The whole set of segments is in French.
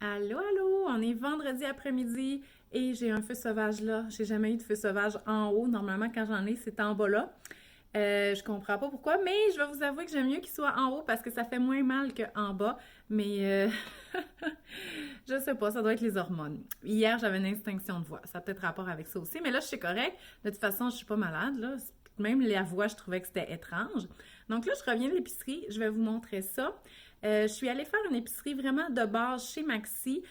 Allô, allô, on est vendredi après-midi et j'ai un feu sauvage là. J'ai jamais eu de feu sauvage en haut. Normalement, quand j'en ai, c'est en bas là. Je comprends pas pourquoi, mais je vais vous avouer que j'aime mieux qu'il soit en haut parce que ça fait moins mal qu'en bas. Mais je sais pas, ça doit être les hormones. Hier, j'avais une extinction de voix. Ça a peut-être rapport avec ça aussi, mais là, je suis correct. De toute façon, je suis pas malade là. Même la voix, je trouvais que c'était étrange. Donc là, je reviens de l'épicerie. Je vais vous montrer ça. Je suis allée faire une épicerie vraiment de base chez Maxi.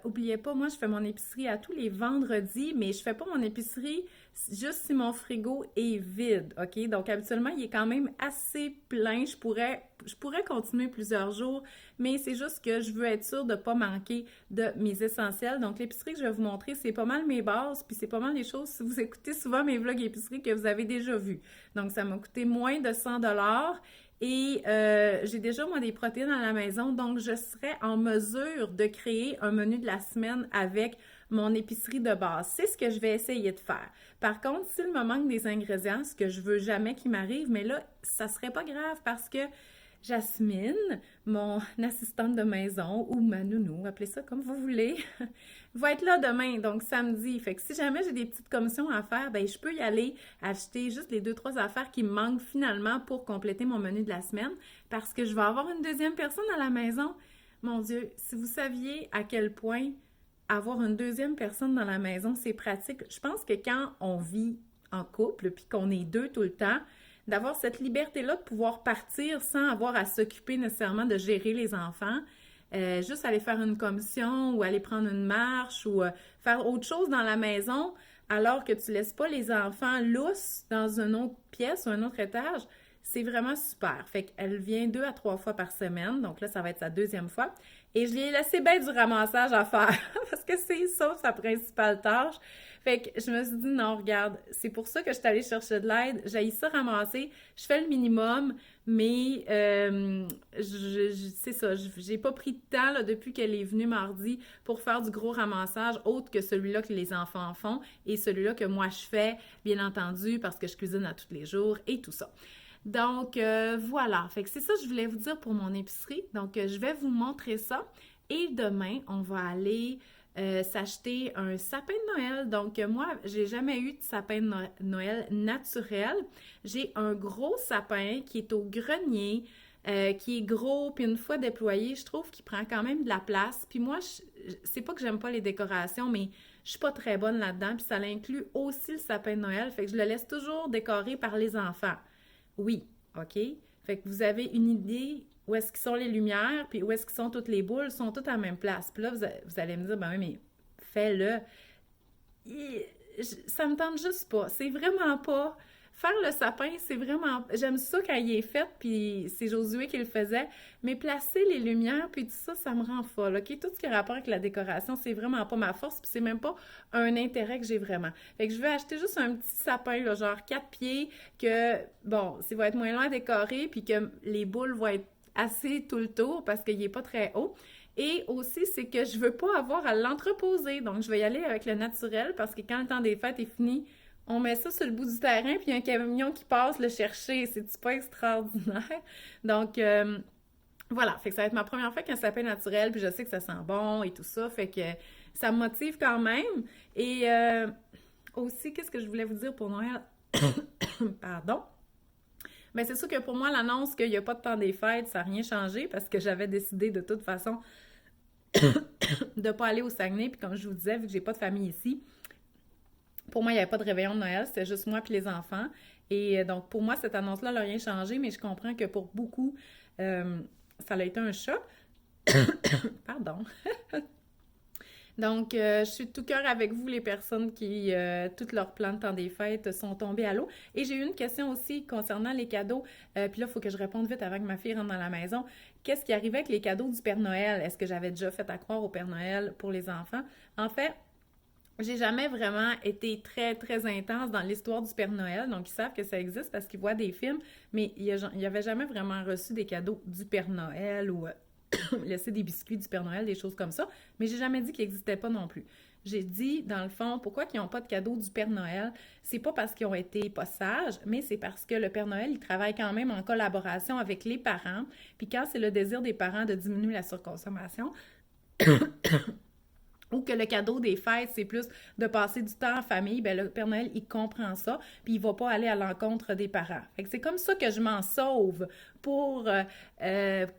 Oubliez pas, moi, je fais mon épicerie à tous les vendredis, mais je fais pas mon épicerie juste si mon frigo est vide, OK? Donc, habituellement, il est quand même assez plein. Je pourrais continuer plusieurs jours, mais c'est juste que je veux être sûre de ne pas manquer de mes essentiels. Donc, l'épicerie que je vais vous montrer, c'est pas mal mes bases, puis c'est pas mal les choses, si vous écoutez souvent mes vlogs épicerie, que vous avez déjà vus. Donc, ça m'a coûté moins de 100 $ et j'ai déjà, moi, des protéines à la maison, donc je serai en mesure de créer un menu de la semaine avec mon épicerie de base. C'est ce que je vais essayer de faire. Par contre, s'il me manque des ingrédients, ce que je veux jamais qu'il m'arrive, mais là, ça serait pas grave parce que Jasmine, mon assistante de maison ou ma nounou, appelez ça comme vous voulez, va être là demain, donc samedi. Fait que si jamais j'ai des petites commissions à faire, ben je peux y aller acheter juste les deux, trois affaires qui me manquent finalement pour compléter mon menu de la semaine parce que je vais avoir une deuxième personne à la maison. Mon Dieu, si vous saviez à quel point avoir une deuxième personne dans la maison, c'est pratique. Je pense que quand on vit en couple puis qu'on est deux tout le temps, d'avoir cette liberté-là de pouvoir partir sans avoir à s'occuper nécessairement de gérer les enfants, juste aller faire une commission ou aller prendre une marche ou faire autre chose dans la maison alors que tu laisses pas les enfants lousses dans une autre pièce ou un autre étage, c'est vraiment super. Fait qu'elle vient 2 à 3 fois par semaine, donc là, ça va être sa deuxième fois. Et je lui ai laissé bien du ramassage à faire parce que c'est ça sa principale tâche. Fait que je me suis dit, non, regarde, c'est pour ça que je suis allée chercher de l'aide. J'ai ça ramasser. Je fais le minimum, mais c'est ça. J'ai pas pris de temps là, depuis qu'elle est venue mardi pour faire du gros ramassage, autre que celui-là que les enfants font et celui-là que moi je fais, bien entendu, parce que je cuisine à tous les jours et tout ça. Donc, voilà. Fait que c'est ça que je voulais vous dire pour mon épicerie. Donc, je vais vous montrer ça. Et demain, on va aller s'acheter un sapin de Noël. Donc, moi, j'ai jamais eu de sapin de Noël naturel. J'ai un gros sapin qui est au grenier, qui est gros, puis une fois déployé, je trouve qu'il prend quand même de la place. Puis moi, c'est pas que j'aime pas les décorations, mais je suis pas très bonne là-dedans. Puis ça inclut aussi le sapin de Noël. Fait que je le laisse toujours décorer par les enfants. Oui, OK? Fait que vous avez une idée où est-ce qu'ils sont les lumières, puis où est-ce qu'ils sont toutes les boules, sont toutes à la même place. Puis là, vous allez me dire, ben oui, mais fais-le. Ça me tente juste pas. C'est vraiment pas. Faire le sapin, c'est vraiment. J'aime ça quand il est fait, puis c'est Josué qui le faisait. Mais placer les lumières, puis tout ça, ça me rend folle. OK? Tout ce qui a rapport avec la décoration, c'est vraiment pas ma force, puis c'est même pas un intérêt que j'ai vraiment. Fait que je vais acheter juste un petit sapin, là, genre 4 pieds, que, bon, ça va être moins loin à décorer, puis que les boules vont être assez tout le tour parce qu'il est pas très haut. Et aussi, c'est que je veux pas avoir à l'entreposer. Donc, je vais y aller avec le naturel parce que quand le temps des fêtes est fini, on met ça sur le bout du terrain, puis il y a un camion qui passe le chercher. C'est-tu pas extraordinaire? Donc, voilà. Fait que ça va être ma première fois qu'un sapin naturel, puis je sais que ça sent bon et tout ça. Fait que ça me motive quand même. Et aussi, qu'est-ce que je voulais vous dire pour Noël? Pardon. Mais c'est sûr que pour moi, l'annonce qu'il n'y a pas de temps des fêtes, ça n'a rien changé parce que j'avais décidé de toute façon de ne pas aller au Saguenay. Puis comme je vous disais, vu que j'ai pas de famille ici, pour moi, il n'y avait pas de réveillon de Noël, c'était juste moi et les enfants. Et donc, pour moi, cette annonce-là n'a rien changé, mais je comprends que pour beaucoup, euh, ça a été un choc. Pardon. Donc, je suis de tout cœur avec vous, les personnes qui, tous leurs plans de temps des fêtes sont tombés à l'eau. Et j'ai eu une question aussi concernant les cadeaux. Puis là, il faut que je réponde vite avant que ma fille rentre dans la maison. Qu'est-ce qui arrivait avec les cadeaux du Père Noël? Est-ce que j'avais déjà fait à croire au Père Noël pour les enfants? En fait, j'ai jamais vraiment été très, très intense dans l'histoire du Père Noël. Donc, ils savent que ça existe parce qu'ils voient des films, mais il y avait jamais vraiment reçu des cadeaux du Père Noël ou laisser des biscuits du Père Noël, des choses comme ça. Mais j'ai jamais dit qu'il n'existait pas non plus. J'ai dit, dans le fond, pourquoi ils n'ont pas de cadeaux du Père Noël? C'est pas parce qu'ils ont été pas sages, mais c'est parce que le Père Noël, il travaille quand même en collaboration avec les parents. Puis quand c'est le désir des parents de diminuer la surconsommation, ou que le cadeau des fêtes, c'est plus de passer du temps en famille, ben le Père Noël, il comprend ça, puis il va pas aller à l'encontre des parents. Fait que c'est comme ça que je m'en sauve pour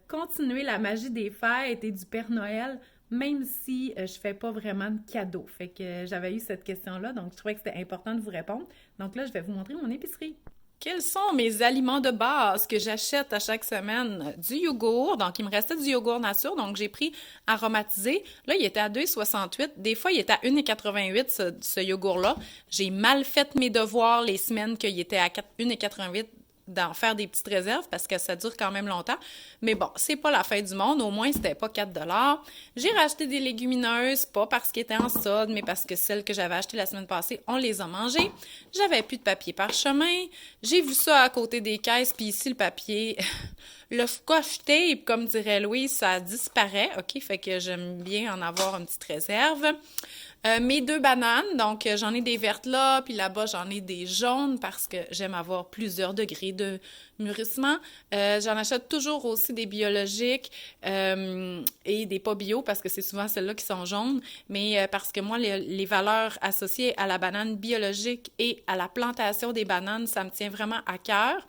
continuer la magie des fêtes et du Père Noël, même si je fais pas vraiment de cadeaux. Fait que j'avais eu cette question-là, donc je trouvais que c'était important de vous répondre. Donc là, je vais vous montrer mon épicerie. Quels sont mes aliments de base que j'achète à chaque semaine? Du yogourt, donc il me restait du yogourt nature, donc j'ai pris aromatisé. Là, il était à 2,68. Des fois, il était à 1,88 ce yogourt-là. J'ai mal fait mes devoirs les semaines qu'il était à 1,88 d'en faire des petites réserves parce que ça dure quand même longtemps. Mais bon, c'est pas la fin du monde. Au moins, c'était pas 4 $. J'ai racheté des légumineuses, pas parce qu'elles étaient en solde, mais parce que celles que j'avais achetées la semaine passée, on les a mangées. J'avais plus de papier parchemin. J'ai vu ça à côté des caisses, puis ici, le papier... Le scotch tape, comme dirait Louise, ça disparaît, OK? Fait que j'aime bien en avoir une petite réserve. Mes 2 bananes, donc j'en ai des vertes là, puis là-bas j'en ai des jaunes parce que j'aime avoir plusieurs degrés de mûrissement. J'en achète toujours aussi des biologiques et des pas bio parce que c'est souvent celles-là qui sont jaunes, mais parce que moi, les valeurs associées à la banane biologique et à la plantation des bananes, ça me tient vraiment à cœur.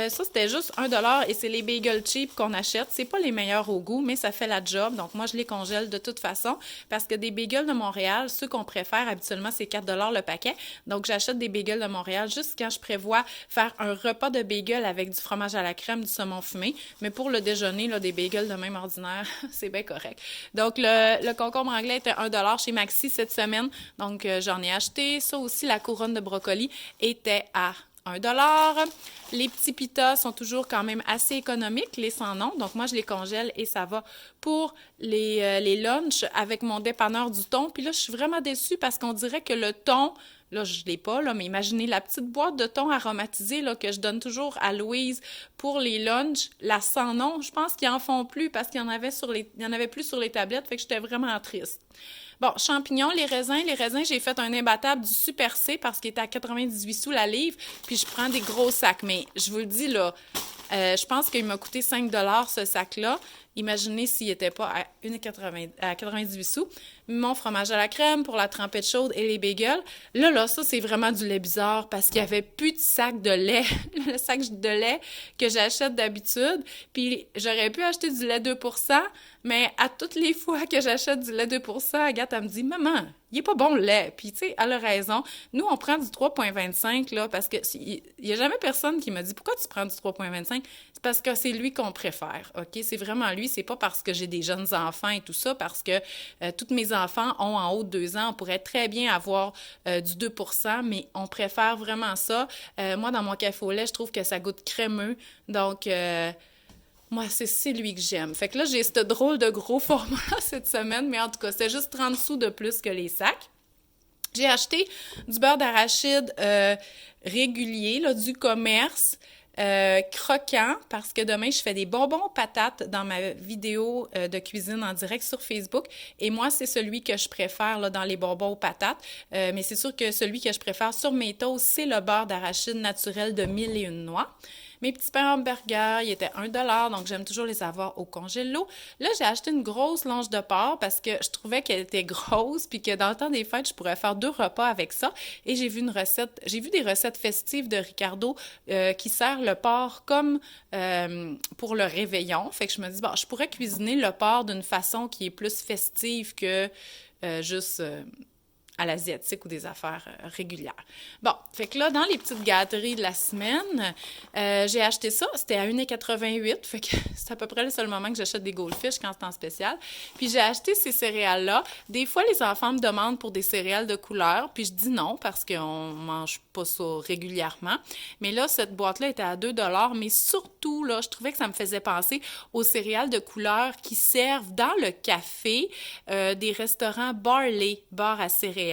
Ça, c'était juste 1 $ et c'est les bagels cheap qu'on achète. C'est pas les meilleurs au goût, mais ça fait la job. Donc, moi, je les congèle de toute façon parce que des bagels de Montréal, ceux qu'on préfère habituellement, c'est 4 $ le paquet. Donc, j'achète des bagels de Montréal juste quand je prévois faire un repas de bagels avec du fromage à la crème, du saumon fumé. Mais pour le déjeuner, là, des bagels de même ordinaire, c'est bien correct. Donc, le concombre anglais était 1 $ chez Maxi cette semaine. Donc, j'en ai acheté. Ça aussi, la couronne de brocoli était à 1 $. Les petits pitas sont toujours quand même assez économiques, les sans nom. Donc, moi, je les congèle et ça va pour les lunchs avec mon dépanneur du thon. Puis là, je suis vraiment déçue parce qu'on dirait que le thon, là, je ne l'ai pas, là, mais imaginez la petite boîte de thon aromatisé là, que je donne toujours à Louise pour les lunchs. La sans nom, je pense qu'ils en font plus parce qu'il y en avait plus sur les tablettes. Fait que j'étais vraiment triste. Bon, champignons, les raisins, j'ai fait un imbattable du Super C parce qu'il était à 98 sous la livre, puis je prends des gros sacs. Mais je vous le dis, là, je pense qu'il m'a coûté 5 $ ce sac-là. Imaginez s'il n'était pas à 98 sous. Mon fromage à la crème pour la trempette chaude et les bagels. Là, ça, c'est vraiment du lait bizarre parce qu'il n'y avait plus de sac de lait. Le sac de lait que j'achète d'habitude. Puis j'aurais pu acheter du lait 2%, mais à toutes les fois que j'achète du lait 2%, Agathe, elle me dit « Maman, il est pas bon le lait. » Puis, tu sais, elle a raison. Nous, on prend du 3,25 là, parce que il n'y a jamais personne qui me dit « Pourquoi tu prends du 3,25 » C'est parce que c'est lui qu'on préfère, OK? C'est vraiment lui. C'est pas parce que j'ai des jeunes enfants et tout ça, parce que tous mes enfants ont en haut de 2 ans. On pourrait très bien avoir du 2%, mais on préfère vraiment ça. Moi, dans mon café au lait, je trouve que ça goûte crémeux. Donc... moi, c'est lui que j'aime. Fait que là, j'ai ce drôle de gros format cette semaine, mais en tout cas, c'est juste 30 sous de plus que les sacs. J'ai acheté du beurre d'arachide régulier, là, du commerce, croquant, parce que demain, je fais des bonbons patates dans ma vidéo de cuisine en direct sur Facebook. Et moi, c'est celui que je préfère là, dans les bonbons aux patates. Mais c'est sûr que celui que je préfère sur mes toasts, c'est le beurre d'arachide naturel de 1001 noix. Mes petits pains hamburgers, ils étaient 1 $, donc j'aime toujours les avoir au congélo. Là, j'ai acheté une grosse longe de porc parce que je trouvais qu'elle était grosse puis que dans le temps des fêtes, je pourrais faire 2 repas avec ça. Et j'ai vu des recettes festives de Ricardo qui sert le porc comme pour le réveillon. Fait que je me dis, bon, je pourrais cuisiner le porc d'une façon qui est plus festive que juste... à l'asiatique ou des affaires régulières. Bon, fait que là, dans les petites gâteries de la semaine, j'ai acheté ça. C'était à 1,88 $. Fait que c'est à peu près le seul moment que j'achète des Goldfish quand c'est en spécial. Puis j'ai acheté ces céréales-là. Des fois, les enfants me demandent pour des céréales de couleur, puis je dis non parce qu'on mange pas ça régulièrement. Mais là, cette boîte-là était à 2 $. Mais surtout, là, je trouvais que ça me faisait penser aux céréales de couleur qui servent dans le café des restaurants Barley, bar à céréales.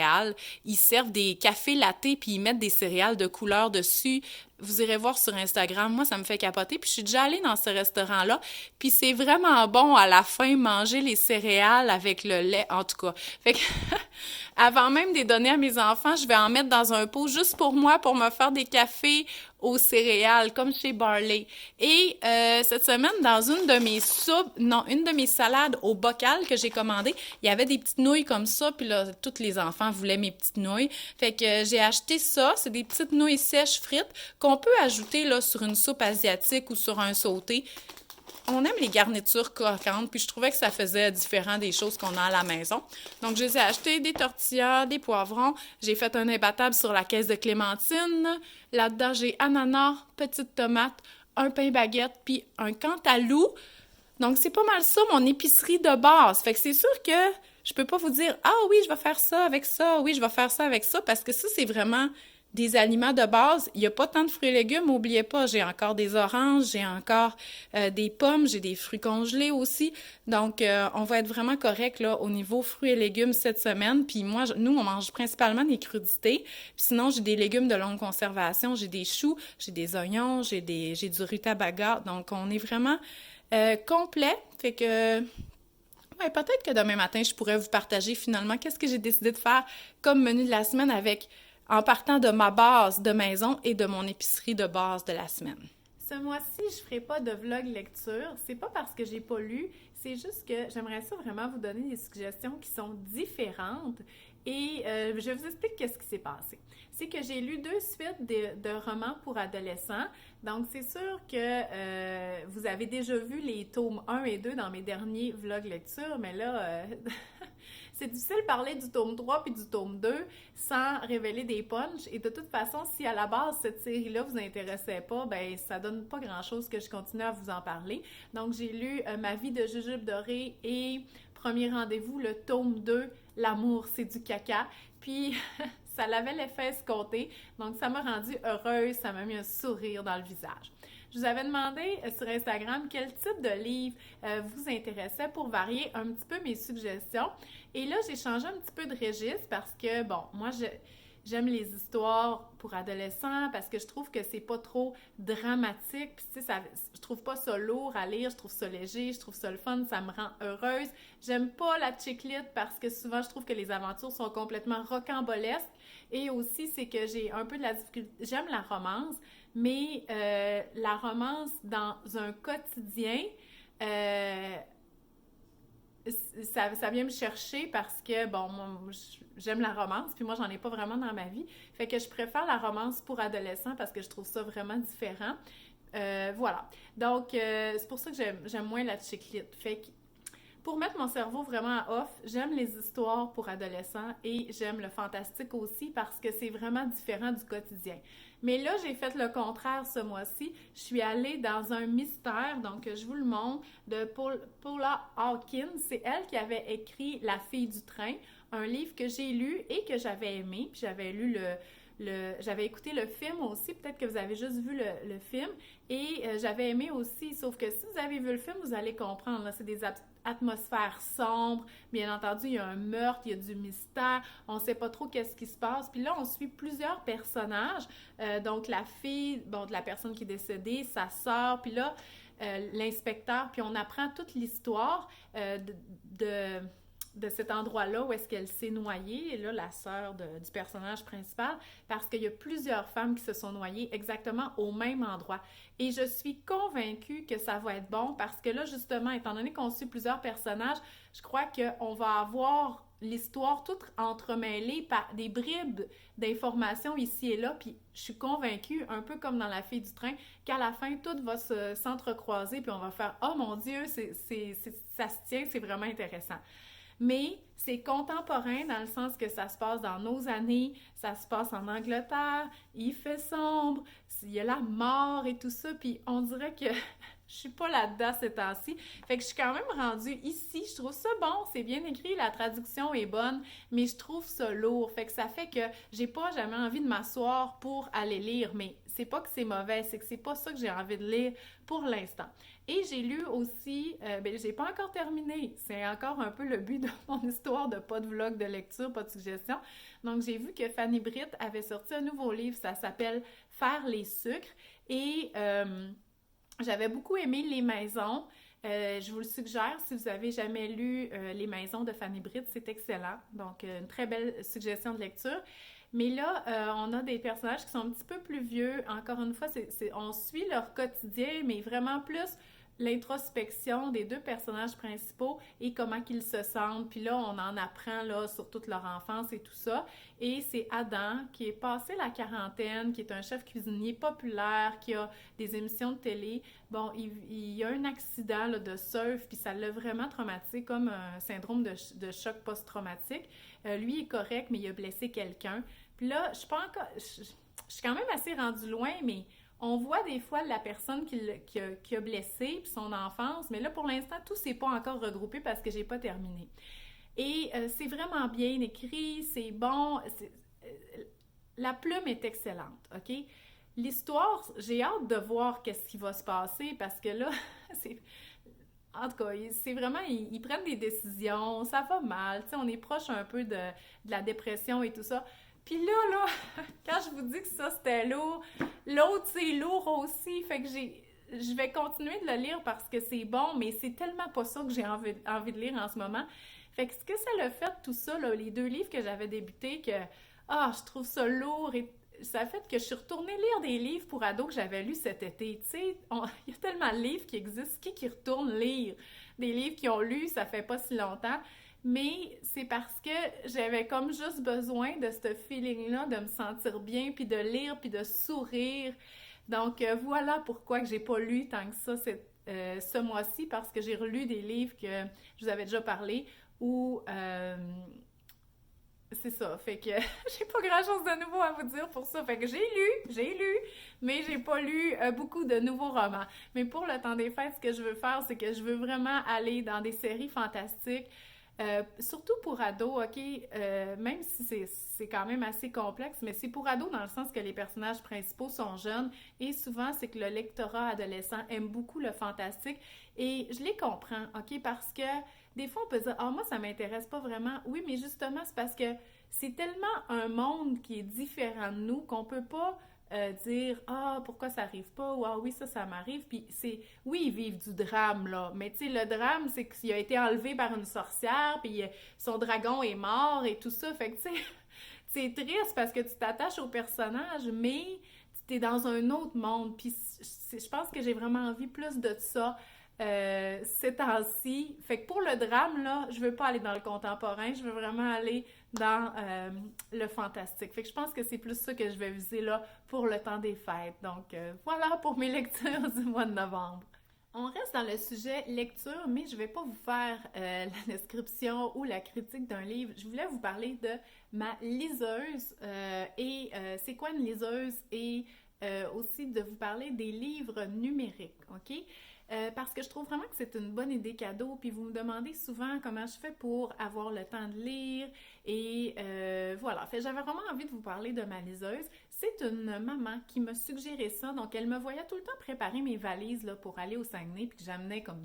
Ils servent des cafés lattés puis ils mettent des céréales de couleur dessus. vous irez voir sur Instagram, moi ça me fait capoter, puis je suis déjà allée dans ce restaurant-là, puis c'est vraiment bon à la fin manger les céréales avec le lait, en tout cas. Fait que avant même de les donner à mes enfants, je vais en mettre dans un pot juste pour moi, pour me faire des cafés aux céréales, comme chez Barley. Et cette semaine, dans une de mes salades au bocal que j'ai commandé, il y avait des petites nouilles comme ça, puis là, tous les enfants voulaient mes petites nouilles. Fait que j'ai acheté ça, c'est des petites nouilles sèches frites qu'on peut ajouter là sur une soupe asiatique ou sur un sauté. On aime les garnitures croquantes, puis je trouvais que ça faisait différent des choses qu'on a à la maison. Donc, je les ai achetés, des tortillas, des poivrons. J'ai fait un imbattable sur la caisse de clémentine. Là-dedans, j'ai ananas, petite tomate, un pain baguette, puis un cantalou. Donc, c'est pas mal ça, mon épicerie de base. Fait que c'est sûr que je peux pas vous dire « Ah oui, je vais faire ça avec ça, oui, je vais faire ça avec ça », parce que ça, c'est vraiment des aliments de base. Il n'y a pas tant de fruits et légumes, n'oubliez pas, j'ai encore des oranges, j'ai encore des pommes, j'ai des fruits congelés aussi. Donc, on va être vraiment correct là au niveau fruits et légumes cette semaine. Puis moi, nous, on mange principalement des crudités. Puis sinon, j'ai des légumes de longue conservation, j'ai des choux, j'ai des oignons, j'ai du rutabaga. Donc, on est vraiment complet. Fait que ouais, peut-être que demain matin, je pourrais vous partager finalement qu'est-ce que j'ai décidé de faire comme menu de la semaine en partant de ma base de maison et de mon épicerie de base de la semaine. Ce mois-ci, je ferai pas de vlog lecture. C'est pas parce que j'ai pas lu, c'est juste que j'aimerais ça vraiment vous donner des suggestions qui sont différentes. Et je vous explique qu'est-ce qui s'est passé. C'est que j'ai lu 2 suites de romans pour adolescents. Donc, c'est sûr que vous avez déjà vu les tomes 1 et 2 dans mes derniers vlogs lecture, mais là, c'est difficile de parler du tome 3 puis du tome 2 sans révéler des punchs. Et de toute façon, si à la base, cette série-là vous intéressait pas, ben ça donne pas grand-chose que je continue à vous en parler. Donc, j'ai lu Ma vie de jujube dorée et Premier rendez-vous, le tome 2, L'amour, c'est du caca. Puis, ça l'avait l'effet escompté. Donc, ça m'a rendue heureuse, ça m'a mis un sourire dans le visage. Je vous avais demandé sur Instagram quel type de livre vous intéressait pour varier un petit peu mes suggestions. Et là, j'ai changé un petit peu de registre parce que, bon, moi, j'aime les histoires pour adolescents parce que je trouve que c'est pas trop dramatique. Puis, tu sais, je trouve pas ça lourd à lire, je trouve ça léger, je trouve ça le fun, ça me rend heureuse. J'aime pas la chick lit parce que souvent, je trouve que les aventures sont complètement rocambolesques. Et aussi, c'est que j'ai un peu de la difficulté. J'aime la romance, mais la romance dans un quotidien, ça vient me chercher parce que, bon, moi, j'aime la romance, puis moi, j'en ai pas vraiment dans ma vie. Fait que je préfère la romance pour adolescents parce que je trouve ça vraiment différent. Voilà. Donc, c'est pour ça que j'aime moins la chick lit. Fait que pour mettre mon cerveau vraiment à off, j'aime les histoires pour adolescents et j'aime le fantastique aussi parce que c'est vraiment différent du quotidien. Mais là, j'ai fait le contraire ce mois-ci. Je suis allée dans un mystère, donc je vous le montre, de Paula Hawkins. C'est elle qui avait écrit La fille du train, un livre que j'ai lu et que j'avais aimé. Puis j'avais lu j'avais écouté le film aussi, peut-être que vous avez juste vu le film, et j'avais aimé aussi, sauf que si vous avez vu le film, vous allez comprendre, là, c'est des atmosphères sombres, bien entendu, il y a un meurtre, il y a du mystère, on ne sait pas trop qu'est-ce qui se passe, puis là, on suit plusieurs personnages, donc la fille, bon, de la personne qui est décédée, sa sœur, puis là, l'inspecteur, puis on apprend toute l'histoire de cet endroit-là où est-ce qu'elle s'est noyée, et là, la sœur du personnage principal, parce qu'il y a plusieurs femmes qui se sont noyées exactement au même endroit. Et je suis convaincue que ça va être bon parce que là, justement, étant donné qu'on suit plusieurs personnages, je crois qu'on va avoir l'histoire toute entremêlée par des bribes d'informations ici et là, puis je suis convaincue, un peu comme dans La fille du train, qu'à la fin, tout va s'entrecroiser, puis on va faire « Oh mon Dieu, ça se tient, c'est vraiment intéressant ». Mais c'est contemporain dans le sens que ça se passe dans nos années, ça se passe en Angleterre, il fait sombre, il y a la mort et tout ça, puis on dirait que je suis pas là-dedans ces temps-ci. Fait que je suis quand même rendue ici. Je trouve ça bon, c'est bien écrit, la traduction est bonne, mais je trouve ça lourd. Fait que ça fait que j'ai pas jamais envie de m'asseoir pour aller lire. Mais c'est pas que c'est mauvais, c'est que c'est pas ça que j'ai envie de lire pour l'instant. Et j'ai lu aussi, ben j'ai pas encore terminé. C'est encore un peu le but de mon histoire de pas de vlog de lecture, pas de suggestion. Donc j'ai vu que Fanny Britt avait sorti un nouveau livre, ça s'appelle Faire les sucres. Et j'avais beaucoup aimé Les Maisons. Je vous le suggère si vous avez jamais lu Les Maisons de Fanny Britt, c'est excellent. Donc, une très belle suggestion de lecture. Mais là, on a des personnages qui sont un petit peu plus vieux. Encore une fois, on suit leur quotidien, mais vraiment plus l'introspection des deux personnages principaux et comment qu'ils se sentent. Puis là, on en apprend là, sur toute leur enfance et tout ça. Et c'est Adam qui est passé la quarantaine, qui est un chef cuisinier populaire, qui a des émissions de télé. Bon, il y a un accident là, de surf, puis ça l'a vraiment traumatisé, comme un syndrome de choc post-traumatique. Lui est correct, mais il a blessé quelqu'un. Puis là, je suis pas encore... Je suis quand même assez rendue loin, mais on voit des fois la personne qui a blessé, puis son enfance, mais là, pour l'instant, tout s'est pas encore regroupé parce que j'ai pas terminé. Et c'est vraiment bien écrit, c'est bon, la plume est excellente, OK? L'histoire, j'ai hâte de voir qu'est-ce qui va se passer parce que là, c'est... En tout cas, c'est vraiment, ils prennent des décisions, ça va mal, tu sais, on est proche un peu de la dépression et tout ça. Puis là, quand je vous dis que ça, c'était lourd, l'autre, c'est lourd aussi, fait que je vais continuer de le lire parce que c'est bon, mais c'est tellement pas ça que j'ai envie de lire en ce moment. Fait que ce que ça l'a fait, tout ça, là, les deux livres que j'avais débutés, que, je trouve ça lourd et ça a fait que je suis retournée lire des livres pour ados que j'avais lus cet été. Tu sais, il y a tellement de livres qui existent. Qui retourne lire des livres qu'ils ont lus, ça fait pas si longtemps. Mais c'est parce que j'avais comme juste besoin de ce feeling-là, de me sentir bien, puis de lire, puis de sourire. Donc voilà pourquoi que j'ai pas lu tant que ça ce mois-ci, parce que j'ai relu des livres que je vous avais déjà parlé, ou c'est ça, fait que j'ai pas grand-chose de nouveau à vous dire pour ça. Fait que j'ai lu, mais j'ai pas lu beaucoup de nouveaux romans. Mais pour le temps des fêtes, ce que je veux faire, c'est que je veux vraiment aller dans des séries fantastiques, surtout pour ados, ok? Même si c'est quand même assez complexe, mais c'est pour ados dans le sens que les personnages principaux sont jeunes et souvent c'est que le lectorat adolescent aime beaucoup le fantastique et je les comprends, ok? Parce que des fois on peut dire, moi ça m'intéresse pas vraiment. Oui, mais justement c'est parce que c'est tellement un monde qui est différent de nous qu'on peut pas dire pourquoi ça arrive pas ou oui ça m'arrive puis c'est oui ils vivent du drame là mais tu sais le drame c'est qu'il a été enlevé par une sorcière puis son dragon est mort et tout ça fait que tu sais c'est triste parce que tu t'attaches au personnage mais tu es dans un autre monde puis je pense que j'ai vraiment envie plus de ça ces temps-ci. Fait que pour le drame, là, je veux pas aller dans le contemporain, je veux vraiment aller dans le fantastique. Fait que je pense que c'est plus ça que je vais viser là pour le temps des fêtes. Donc voilà pour mes lectures du mois de novembre. On reste dans le sujet lecture, mais je vais pas vous faire la description ou la critique d'un livre. Je voulais vous parler de ma liseuse et c'est quoi une liseuse et aussi de vous parler des livres numériques, ok? Parce que je trouve vraiment que c'est une bonne idée cadeau. Puis vous me demandez souvent comment je fais pour avoir le temps de lire. Et voilà. Fait j'avais vraiment envie de vous parler de ma liseuse. C'est une maman qui m'a suggéré ça. Donc elle me voyait tout le temps préparer mes valises là, pour aller au Saguenay. Puis que j'amenais comme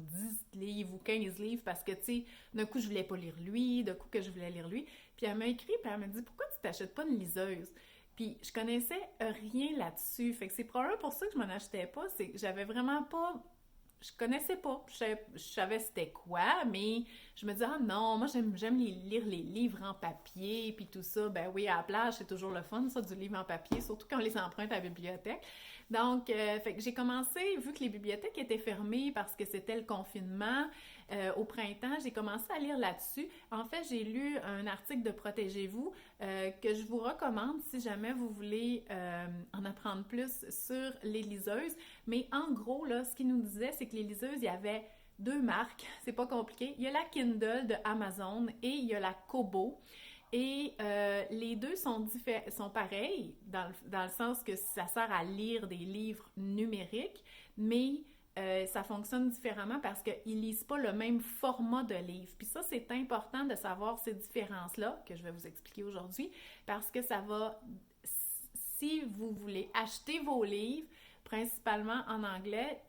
10 livres ou 15 livres parce que, tu sais, d'un coup je voulais pas lire lui, d'un coup que je voulais lire lui. Puis elle m'a écrit, puis elle m'a dit pourquoi tu t'achètes pas une liseuse? Puis je connaissais rien là-dessus. Fait que c'est probablement pour ça que je m'en achetais pas. C'est que j'avais vraiment pas je connaissais pas. Je savais c'était quoi, mais je me disais, non, moi j'aime lire les livres en papier, puis tout ça. Ben oui, à la plage, c'est toujours le fun, ça, du livre en papier, surtout quand on les emprunte à la bibliothèque. Donc, fait que j'ai commencé, vu que les bibliothèques étaient fermées parce que c'était le confinement, au printemps, j'ai commencé à lire là-dessus. En fait, j'ai lu un article de Protégez-vous que je vous recommande si jamais vous voulez en apprendre plus sur les liseuses. Mais en gros, là, ce qu'il nous disait, c'est que les liseuses, il y avait deux marques, c'est pas compliqué. Il y a la Kindle de Amazon et il y a la Kobo. Et les deux sont pareils dans le sens que ça sert à lire des livres numériques, mais ça fonctionne différemment parce qu'ils lisent pas le même format de livre. Puis ça, c'est important de savoir ces différences-là, que je vais vous expliquer aujourd'hui, parce que ça va, si vous voulez acheter vos livres, principalement en anglais,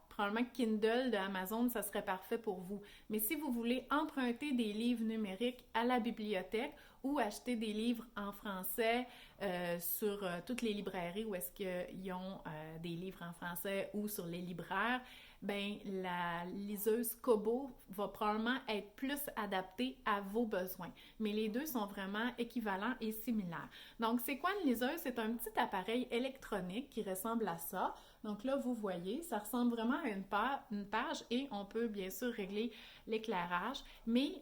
probablement Kindle de Amazon, ça serait parfait pour vous. Mais si vous voulez emprunter des livres numériques à la bibliothèque ou acheter des livres en français sur toutes les librairies où est-ce qu'ils ont des livres en français ou sur les libraires, ben la liseuse Kobo va probablement être plus adaptée à vos besoins. Mais les deux sont vraiment équivalents et similaires. Donc, c'est quoi une liseuse? C'est un petit appareil électronique qui ressemble à ça. Donc là, vous voyez, ça ressemble vraiment à une page et on peut bien sûr régler l'éclairage, mais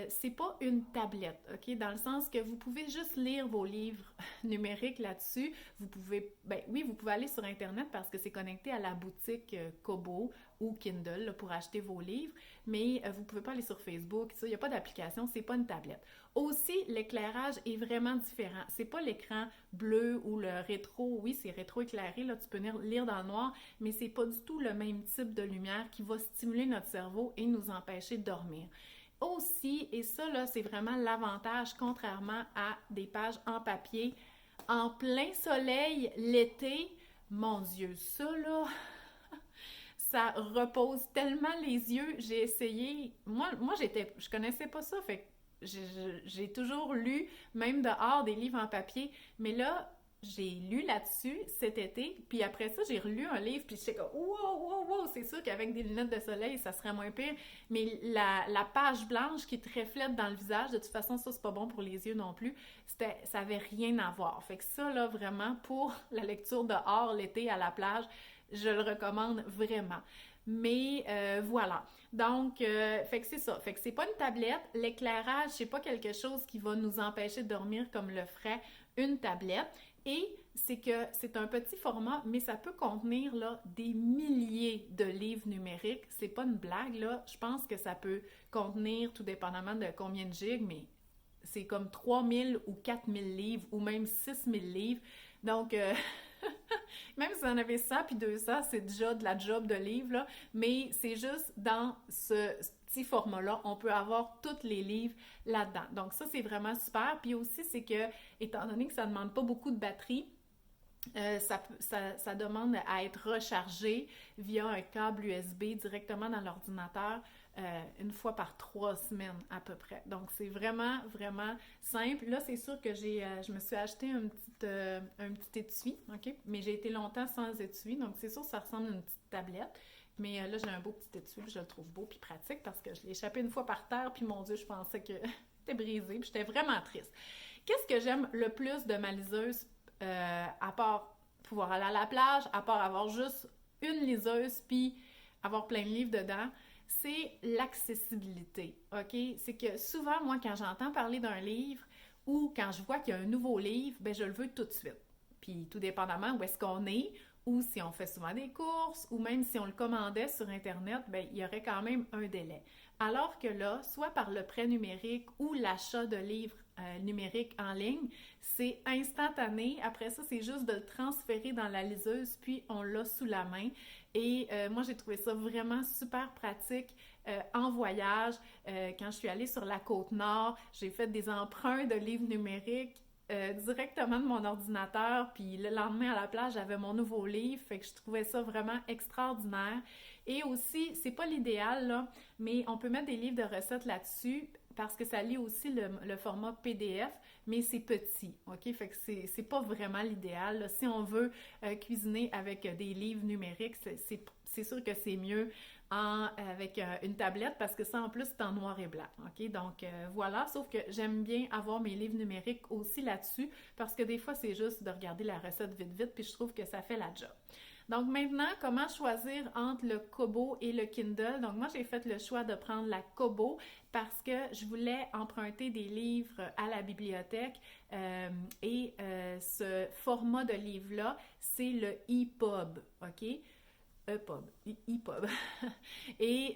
c'est pas une tablette, OK? Dans le sens que vous pouvez juste lire vos livres numériques là-dessus. Vous pouvez, ben oui, vous pouvez aller sur Internet parce que c'est connecté à la boutique Kobo ou Kindle là, pour acheter vos livres, mais vous pouvez pas aller sur Facebook, ça, il n'y a pas d'application, c'est pas une tablette. Aussi, l'éclairage est vraiment différent. C'est pas l'écran bleu ou le rétro, oui, c'est rétro-éclairé, là, tu peux lire dans le noir, mais c'est pas du tout le même type de lumière qui va stimuler notre cerveau et nous empêcher de dormir. Aussi, et ça, là, c'est vraiment l'avantage, contrairement à des pages en papier, en plein soleil, l'été, mon Dieu, ça, là, ça repose tellement les yeux. J'ai essayé, je connaissais pas ça, fait que j'ai toujours lu, même dehors, des livres en papier, mais là, j'ai lu là-dessus cet été, puis après ça, j'ai relu un livre, puis j'étais comme wow, c'est sûr qu'avec des lunettes de soleil, ça serait moins pire, mais la page blanche qui te reflète dans le visage, de toute façon, ça, c'est pas bon pour les yeux non plus, ça avait rien à voir. Fait que ça, là, vraiment, pour la lecture dehors, l'été, à la plage, je le recommande vraiment. Mais voilà. Donc, fait que c'est ça. Fait que c'est pas une tablette. L'éclairage, c'est pas quelque chose qui va nous empêcher de dormir comme le ferait une tablette. Et c'est que c'est un petit format, mais ça peut contenir là, des milliers de livres numériques. C'est pas une blague, là. Je pense que ça peut contenir, tout dépendamment de combien de gigs, mais c'est comme 3000 ou 4000 livres ou même 6000 livres. Donc, même si vous en avez 100 puis 200, c'est déjà de la job de livre, là. Mais c'est juste dans ce petit format-là, on peut avoir tous les livres là-dedans. Donc ça, c'est vraiment super. Puis aussi, c'est que, étant donné que ça ne demande pas beaucoup de batterie, ça demande à être rechargé via un câble USB directement dans l'ordinateur une fois par 3 semaines à peu près. Donc, c'est vraiment, vraiment simple. Là, c'est sûr que je me suis acheté un petit étui, OK? Mais j'ai été longtemps sans étui, donc c'est sûr que ça ressemble à une petite tablette. Mais là, j'ai un beau petit étui, je le trouve beau puis pratique parce que je l'ai échappé une fois par terre, puis mon Dieu, je pensais que c'était brisé, puis j'étais vraiment triste. Qu'est-ce que j'aime le plus de ma liseuse, à part pouvoir aller à la plage, à part avoir juste une liseuse puis avoir plein de livres dedans, c'est l'accessibilité, OK? C'est que souvent, moi, quand j'entends parler d'un livre ou quand je vois qu'il y a un nouveau livre, ben je le veux tout de suite. Puis tout dépendamment où est-ce qu'on est, ou si on fait souvent des courses, ou même si on le commandait sur Internet, ben il y aurait quand même un délai. Alors que là, soit par le prêt numérique ou l'achat de livres numériques en ligne, c'est instantané. Après ça, c'est juste de le transférer dans la liseuse, puis on l'a sous la main. Et moi, j'ai trouvé ça vraiment super pratique en voyage. Quand je suis allée sur la Côte-Nord, j'ai fait des emprunts de livres numériques directement de mon ordinateur, puis le lendemain à la plage, j'avais mon nouveau livre, fait que je trouvais ça vraiment extraordinaire. Et aussi, c'est pas l'idéal, là, mais on peut mettre des livres de recettes là-dessus parce que ça lit aussi le format PDF, mais c'est petit, OK? Fait que c'est pas vraiment l'idéal, là. Si on veut cuisiner avec des livres numériques, c'est sûr que c'est mieux avec une tablette parce que ça en plus c'est en noir et blanc, ok? Donc voilà, sauf que j'aime bien avoir mes livres numériques aussi là-dessus parce que des fois c'est juste de regarder la recette vite puis je trouve que ça fait la job. Donc maintenant, comment choisir entre le Kobo et le Kindle? Donc moi j'ai fait le choix de prendre la Kobo parce que je voulais emprunter des livres à la bibliothèque et ce format de livre-là, c'est le EPUB, ok? EPUB. Et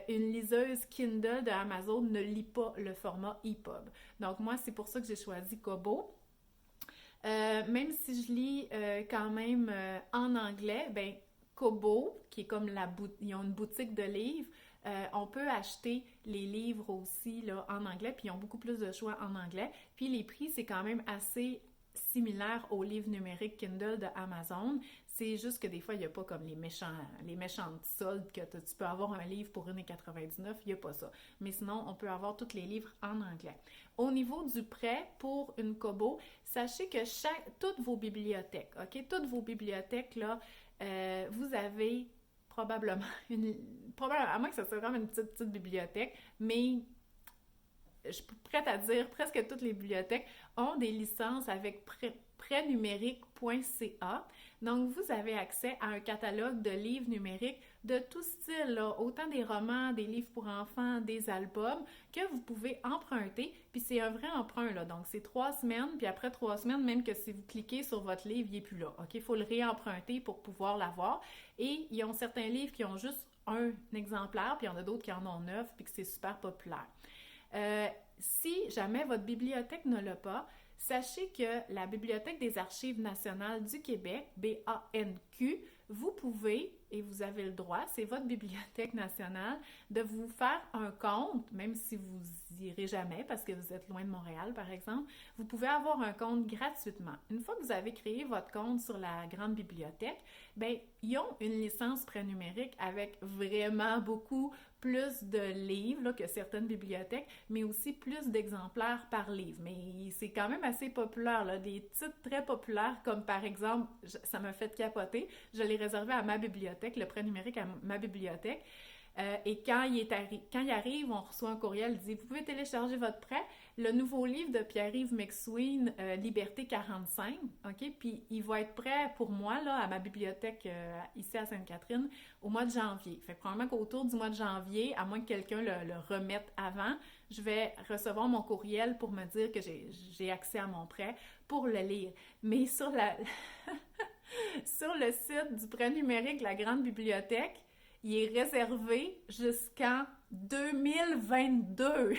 une liseuse Kindle de Amazon ne lit pas le format EPUB. Donc moi, c'est pour ça que j'ai choisi Kobo. Même si je lis quand même en anglais, ben Kobo, qui est comme ils ont une boutique de livres. On peut acheter les livres aussi là, en anglais, puis ils ont beaucoup plus de choix en anglais. Puis les prix, c'est quand même assez similaire aux livres numériques Kindle de Amazon. C'est juste que des fois, il n'y a pas comme les méchantes soldes que tu peux avoir un livre pour 1,99$, il n'y a pas ça. Mais sinon, on peut avoir tous les livres en anglais. Au niveau du prêt pour une Kobo, sachez que toutes vos bibliothèques, OK? Toutes vos bibliothèques, là, vous avez probablement à moins que ça soit vraiment une petite bibliothèque, mais je suis prête à dire presque toutes les bibliothèques ont des licences avec prêtnumérique.ca. Donc, vous avez accès à un catalogue de livres numériques de tout style, là, autant des romans, des livres pour enfants, des albums, que vous pouvez emprunter. Puis c'est un vrai emprunt, là. Donc, c'est 3 semaines, puis après 3 semaines, même que si vous cliquez sur votre livre, il n'est plus là. OK? Il faut le réemprunter pour pouvoir l'avoir. Et ils ont certains livres qui ont juste un exemplaire, puis il y en a d'autres qui en ont 9, puis que c'est super populaire. Si jamais votre bibliothèque ne l'a pas, sachez que la Bibliothèque des Archives nationales du Québec, BANQ, vous pouvez, et vous avez le droit, c'est votre bibliothèque nationale, de vous faire un compte, même si vous irez jamais parce que vous êtes loin de Montréal, par exemple, vous pouvez avoir un compte gratuitement. Une fois que vous avez créé votre compte sur la grande bibliothèque, bien, ils ont une licence prêt-numérique avec vraiment beaucoup plus de livres là, que certaines bibliothèques, mais aussi plus d'exemplaires par livre. Mais c'est quand même assez populaire, là. Des titres très populaires, comme par exemple, ça m'a fait capoter, je l'ai réservé à ma bibliothèque, le prêt numérique à ma bibliothèque. Et quand il arrive, on reçoit un courriel, il dit « Vous pouvez télécharger votre prêt, le nouveau livre de Pierre-Yves McSween, Liberté 45, OK? Puis il va être prêt pour moi, là, à ma bibliothèque ici à Sainte-Catherine, au mois de janvier. Fait que probablement qu'autour du mois de janvier, à moins que quelqu'un le remette avant, je vais recevoir mon courriel pour me dire que j'ai accès à mon prêt pour le lire. Mais sur sur le site du prêt numérique, la grande bibliothèque, il est réservé jusqu'en 2022.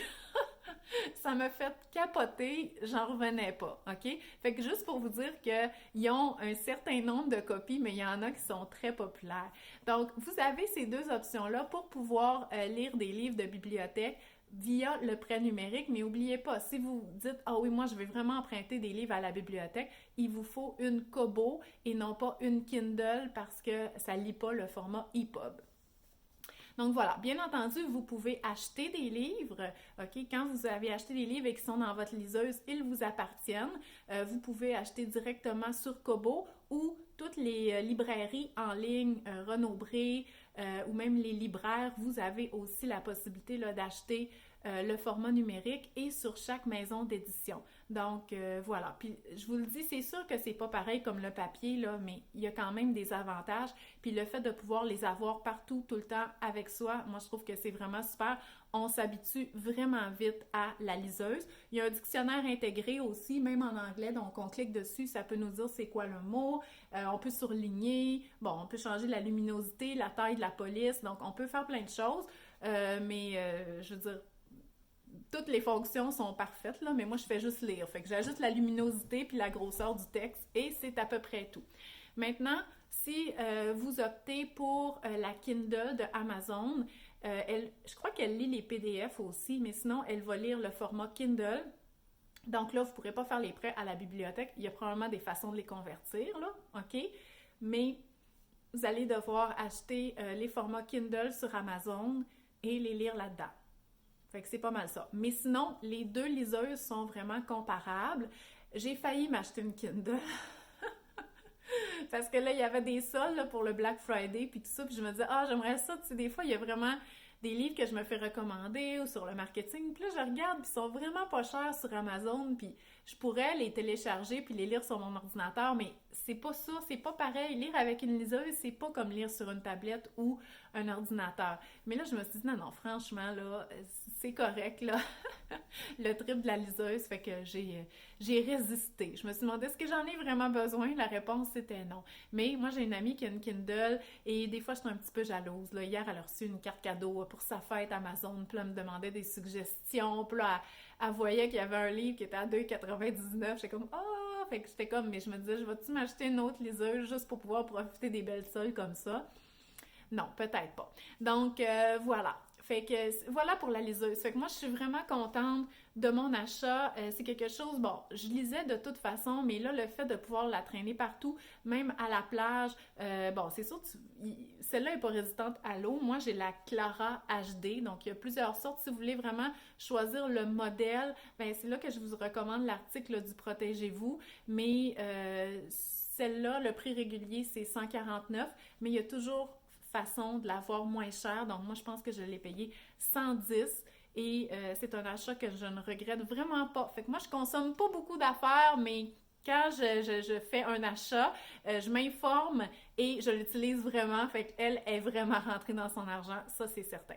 Ça m'a fait capoter, j'en revenais pas, OK? Fait que juste pour vous dire qu'ils ont un certain nombre de copies, mais il y en a qui sont très populaires. Donc, vous avez ces deux options-là pour pouvoir lire des livres de bibliothèque via le prêt numérique, mais n'oubliez pas, si vous dites « Ah oui, moi je vais vraiment emprunter des livres à la bibliothèque », il vous faut une Kobo et non pas une Kindle parce que ça lit pas le format EPUB. Donc voilà, bien entendu, vous pouvez acheter des livres, OK? Quand vous avez acheté des livres et qui sont dans votre liseuse, ils vous appartiennent. Vous pouvez acheter directement sur Kobo ou toutes les librairies en ligne, Renaud-Bré ou même les libraires, vous avez aussi la possibilité là, d'acheter le format numérique et sur chaque maison d'édition. Donc voilà, puis je vous le dis, c'est sûr que c'est pas pareil comme le papier, là, mais il y a quand même des avantages. Puis le fait de pouvoir les avoir partout, tout le temps avec soi, moi je trouve que c'est vraiment super. On s'habitue vraiment vite à la liseuse. Il y a un dictionnaire intégré aussi, même en anglais, donc on clique dessus, ça peut nous dire c'est quoi le mot. On peut surligner, bon, on peut changer la luminosité, la taille de la police, donc on peut faire plein de choses, mais je veux dire, toutes les fonctions sont parfaites, là, mais moi, je fais juste lire. Fait que j'ajoute la luminosité puis la grosseur du texte et c'est à peu près tout. Maintenant, si vous optez pour la Kindle de Amazon, je crois qu'elle lit les PDF aussi, mais sinon, elle va lire le format Kindle. Donc là, vous ne pourrez pas faire les prêts à la bibliothèque. Il y a probablement des façons de les convertir, là, OK? Mais vous allez devoir acheter les formats Kindle sur Amazon et les lire là-dedans. Fait que c'est pas mal ça. Mais sinon, les deux liseuses sont vraiment comparables. J'ai failli m'acheter une Kindle. Parce que là, il y avait des soldes là, pour le Black Friday, puis tout ça, puis je me disais, ah, j'aimerais ça, tu sais, des fois, il y a vraiment des livres que je me fais recommander ou sur le marketing, puis là, je regarde, puis ils sont vraiment pas chers sur Amazon, puis je pourrais les télécharger puis les lire sur mon ordinateur, mais c'est pas ça, c'est pas pareil. Lire avec une liseuse, c'est pas comme lire sur une tablette ou un ordinateur. Mais là, je me suis dit, non, franchement, là, c'est correct, là, le trip de la liseuse, fait que j'ai résisté. Je me suis demandé, est-ce que j'en ai vraiment besoin? La réponse, c'était non. Mais moi, j'ai une amie qui a une Kindle et des fois, je suis un petit peu jalouse. Là. Hier, elle a reçu une carte cadeau pour sa fête Amazon, puis là, elle me demandait des suggestions, puis là, elle voyait qu'il y avait un livre qui était à 2,99. J'étais comme, ah, Fait que j'étais comme, mais je me disais, je vais-tu m'acheter une autre liseuse juste pour pouvoir profiter des belles sols comme ça? Non, peut-être pas. Donc, voilà. Fait que voilà pour la liseuse. Fait que moi, je suis vraiment contente de mon achat. C'est quelque chose, bon, je lisais de toute façon, mais là, le fait de pouvoir la traîner partout, même à la plage, bon, c'est sûr, celle-là n'est pas résistante à l'eau. Moi, j'ai la Clara HD, donc il y a plusieurs sortes. Si vous voulez vraiment choisir le modèle, ben c'est là que je vous recommande l'article du Protégez-vous. Mais celle-là, le prix régulier, c'est 149, mais il y a toujours façon de l'avoir moins cher. Donc moi, je pense que je l'ai payé 110 et c'est un achat que je ne regrette vraiment pas. Fait que moi, je consomme pas beaucoup d'affaires, mais quand je fais un achat, je m'informe et je l'utilise vraiment. Fait qu'elle est vraiment rentrée dans son argent, ça c'est certain.